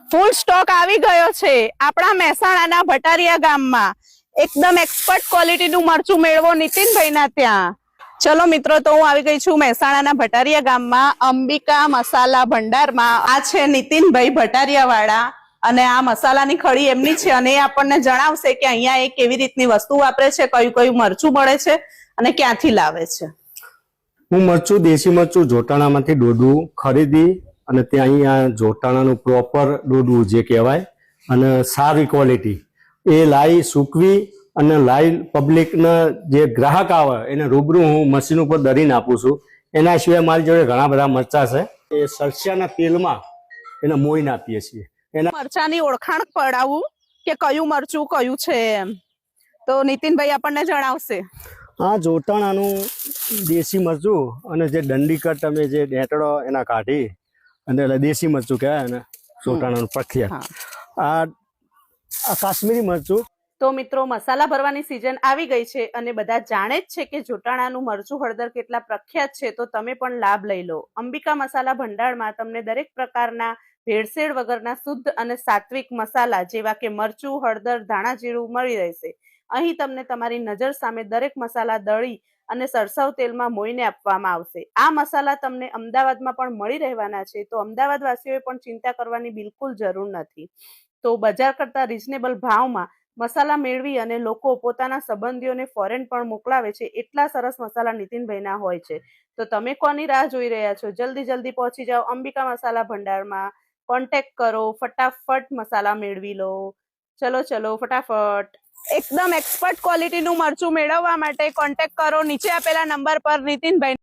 ફૂલ stock આવી ગયો છે આપણા મહેસાણાના ભટારિયા ગામમાં। એકદમ એક્સપર્ટ ક્વોલિટીનું મરચું મેળવો નીતિનભાઈના ત્યાં। ચલો મિત્રો, તો હું આવી ગઈ છું મહેસાણાના ભટારિયા ગામમાં અંબિકા મસાલા ભંડારમાં। આ છે નીતિનભાઈ ભટારિયા વાળા અને આ મસાલાની ખડી એમની છે અને એ આપણને જણાવશે કે અહીંયા એ કેવી રીતની વસ્તુ વાપરે છે, કયું કયું મરચું મળે છે અને ક્યાંથી લાવે છે। હું મરચું દેશી મરચું જોટાણામાંથી ડોડું ખરીદી અને ત્યાં અહીંયા જોટાણાનું પ્રોપર ડોડું જે કહેવાય અને સારી ક્વોલિટી એ લાઈ સૂકવી અને લાઈ પબ્લિકના જે ગ્રાહક આવે એને રૂબરૂ હું મશીન ઉપર દરીને આપું છું। એના સિવાય મારી જોડે ઘણા બધા મરચા છે, એ સરસિયાના તેલમાં એને મોઈને આપીએ છીએ। એના મરચાની ઓળખાણ પડાવું કે કયું મરચું કયું છે એમ, તો નીતિનભાઈ આપણને જણાવશે। આ જોટાણાનું દેશી મરચું અને જે દંડીકટ તમે જે ડેટડો એના કાઢી અને એટલે દેશી મરચું કહેવાય ને જોટાણાનું પ્રખ્યાત। આ કાશ્મીરી મરચું। તો મિત્રો, મસાલા ભરવાની સિઝન આવી ગઈ છે અને બધા જાણે જ છે કે જોટાણાનું મરચું હળદર કેટલા પ્રખ્યાત છે, તો તમે પણ લાભ લઈ લો। અંબિકા મસાલા ભંડારમાં તમને દરેક પ્રકારના ભેળસેળ વગરના શુદ્ધ અને સાત્વિક મસાલા જેવા કે મરચું, હળદર, ધાણા જીરું મળી રહેશે। અહીં તમને તમારી નજર સામે દરેક મસાલા દળી અને સરસવ તેલમાં મોઈને આપવામાં આવશે। આ મસાલા તમને અમદાવાદમાં પણ મળી રહેવાના છે, તો અમદાવાદ વાસીઓએ પણ ચિંતા કરવાની બિલકુલ જરૂર નથી। તો બજાર કરતા રીઝનેબલ ભાવમાં મસાલા મેળવી અને લોકો પોતાના સંબંધીઓને ફોરેન પણ મોકલાવે છે। એટલા સરસ મસાલા નીતિનભાઈના હોય છે, તો તમે કોની રાહ જોઈ રહ્યા છો? જલ્દી પહોંચી જાઓ અંબિકા મસાલા ભંડારમાં, કોન્ટેક્ટ કરો, ફટાફટ મસાલા મેળવી લો। ચલો ફટાફટ। એકદમ એક્સપર્ટ ક્વોલિટીનું મરચું મેળવવા માટે કોન્ટેક્ટ કરો નીચે આપેલા નંબર પર નીતિનભાઈ।